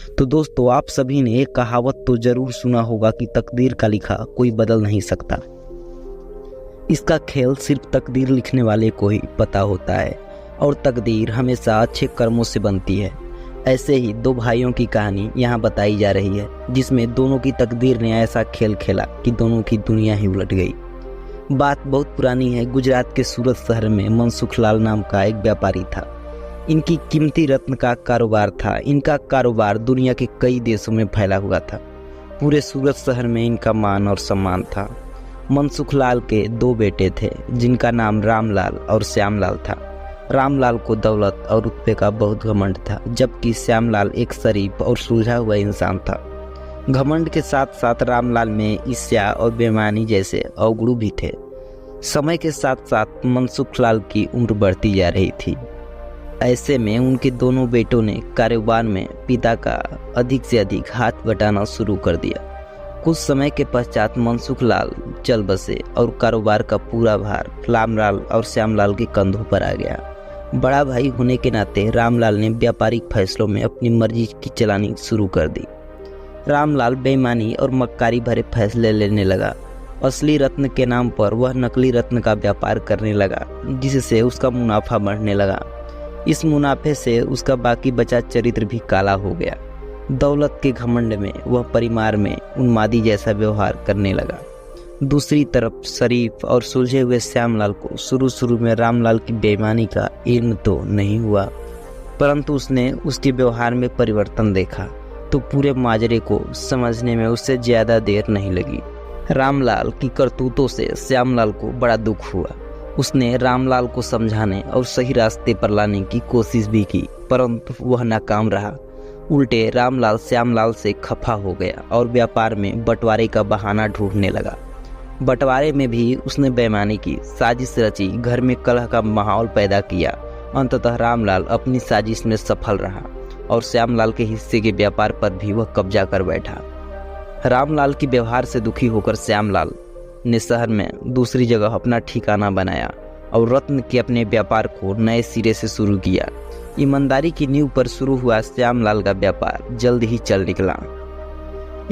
तो दोस्तों, आप सभी ने एक कहावत तो जरूर सुना होगा कि तकदीर का लिखा कोई बदल नहीं सकता। इसका खेल सिर्फ तकदीर लिखने वाले को ही पता होता है और तकदीर हमेशा अच्छे कर्मों से बनती है। ऐसे ही दो भाइयों की कहानी यहाँ बताई जा रही है, जिसमें दोनों की तकदीर ने ऐसा खेल खेला कि दोनों की दुनिया ही उलट गई। बात बहुत पुरानी है। गुजरात के सूरत शहर में मनसुख लाल नाम का एक व्यापारी था। इनकी कीमती रत्न का कारोबार था। इनका कारोबार दुनिया के कई देशों में फैला हुआ था। पूरे सूरत शहर में इनका मान और सम्मान था। मनसुख लाल के दो बेटे थे, जिनका नाम रामलाल और श्यामलाल था। रामलाल को दौलत और रुतबे का बहुत घमंड था, जबकि श्यामलाल एक शरीफ और सुलझा हुआ इंसान था। घमंड के साथ साथ रामलाल में ईर्ष्या और बेईमानी जैसे अवगुण भी थे। समय के साथ साथ मनसुख लाल की उम्र बढ़ती जा रही थी। ऐसे में उनके दोनों बेटों ने कारोबार में पिता का अधिक से अधिक हाथ बटाना शुरू कर दिया। कुछ समय के पश्चात मनसुख लाल चल बसे और कारोबार का पूरा भार रामलाल और श्यामलाल के कंधों पर आ गया। बड़ा भाई होने के नाते रामलाल ने व्यापारिक फैसलों में अपनी मर्जी की चलानी शुरू कर दी। रामलाल बेईमानी और मक्कारी भरे फैसले लेने लगा। असली रत्न के नाम पर वह नकली रत्न का व्यापार करने लगा, जिससे उसका मुनाफा बढ़ने लगा। इस मुनाफे से उसका बाकी बचा चरित्र भी काला हो गया। दौलत के घमंड में वह परिवार में उन्मादी जैसा व्यवहार करने लगा। दूसरी तरफ शरीफ और सुलझे हुए श्यामलाल को शुरू में रामलाल की बेईमानी का इल्म तो नहीं हुआ, परंतु उसने उसके व्यवहार में परिवर्तन देखा तो पूरे माजरे को समझने में उससे ज्यादा देर नहीं लगी। रामलाल की करतूतों से श्यामलाल को बड़ा दुख हुआ। उसने रामलाल को समझाने और सही रास्ते पर लाने की कोशिश भी की, परंतु वह नाकाम रहा। उल्टे रामलाल श्यामलाल से खफा हो गया और व्यापार में बंटवारे का बहाना ढूंढने लगा। बंटवारे में भी उसने बेईमानी की, साजिश रची, घर में कलह का माहौल पैदा किया। अंततः रामलाल अपनी साजिश में सफल रहा और श्यामलाल के हिस्से के व्यापार पर भी वह कब्जा कर बैठा। रामलाल के व्यवहार से दुखी होकर श्यामलाल ने शहर में दूसरी जगह अपना ठिकाना बनाया और रत्न के अपने व्यापार को नए सिरे से शुरू किया। ईमानदारी की नींव पर शुरू हुआ श्यामलाल का व्यापार जल्द ही चल निकला।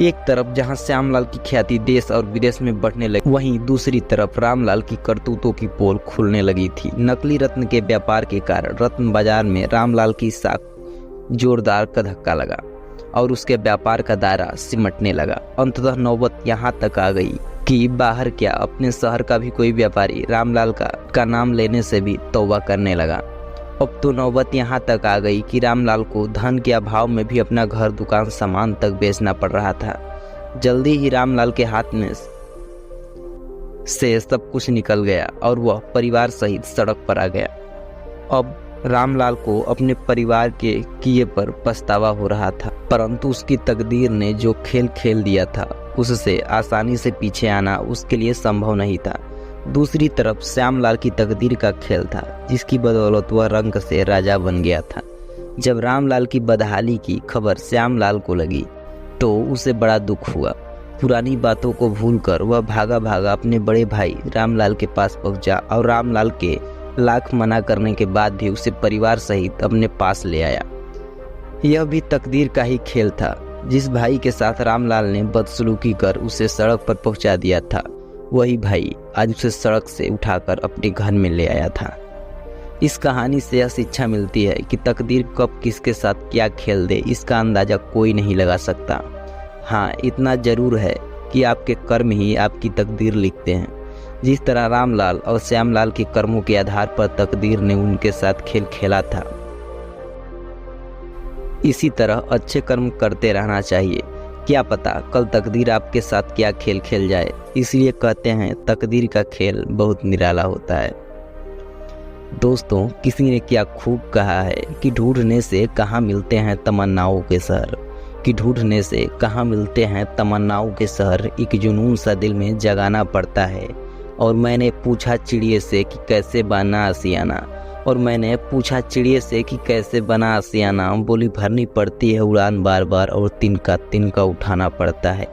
एक तरफ जहां श्यामलाल की ख्याति देश और विदेश में बढ़ने लगी, वहीं दूसरी तरफ रामलाल की करतूतों की पोल खुलने लगी थी। नकली रत्न के व्यापार के कारण रत्न बाजार में रामलाल की साख जोरदार का धक्का लगा और उसके व्यापार का दायरा सिमटने लगा। अंततः नौबत यहाँ तक आ गई कि बाहर क्या, अपने शहर का भी कोई व्यापारी रामलाल का नाम लेने से भी तौबा करने लगा। अब तो नौबत यहाँ तक आ गई कि रामलाल को धन के अभाव में भी अपना घर, दुकान, सामान तक बेचना पड़ रहा था। जल्दी ही रामलाल के हाथ में से सब कुछ निकल गया और वह परिवार सहित सड़क पर आ गया। अब रामलाल को अपने परिवार के किए पर पछतावा हो रहा था, परंतु उसकी तकदीर ने जो खेल खेल दिया था, उससे आसानी से पीछे आना उसके लिए संभव नहीं था। दूसरी तरफ श्यामलाल की तकदीर का खेल था, जिसकी बदौलत वह रंग से राजा बन गया था। जब रामलाल की बदहाली की खबर श्यामलाल को लगी तो उसे बड़ा दुख हुआ। पुरानी बातों को भूलकर वह भागा भागा अपने बड़े भाई रामलाल के पास पहुंचा और रामलाल के लाख मना करने के बाद भी उसे परिवार सहित अपने पास ले आया। यह भी तकदीर का ही खेल था। जिस भाई के साथ रामलाल ने बदसलूकी कर उसे सड़क पर पहुंचा दिया था, वही भाई आज उसे सड़क से उठाकर अपने घर में ले आया था। इस कहानी से यह शिक्षा मिलती है कि तकदीर कब किसके साथ क्या खेल दे, इसका अंदाजा कोई नहीं लगा सकता। हाँ, इतना जरूर है कि आपके कर्म ही आपकी तकदीर लिखते हैं। जिस तरह रामलाल और श्यामलाल के कर्मों के आधार पर तकदीर ने उनके साथ खेल खेला था, इसी तरह अच्छे कर्म करते रहना चाहिए। क्या पता कल तकदीर आपके साथ क्या खेल खेल जाए। इसलिए कहते हैं तकदीर का खेल बहुत निराला होता है। दोस्तों, किसी ने क्या खूब कहा है कि ढूंढने से कहाँ मिलते हैं तमन्नाओं के शहर, कि ढूंढने से कहाँ मिलते हैं तमन्नाओं के शहर, एक जुनून सा दिल में जगाना पड़ता है। और मैंने पूछा चिड़िए से कि कैसे बना आशियाना, और मैंने पूछा चिड़िए से कि कैसे बना आशियाना। बोली भरनी पड़ती है उड़ान बार बार और तिनका तिनका उठाना पड़ता है।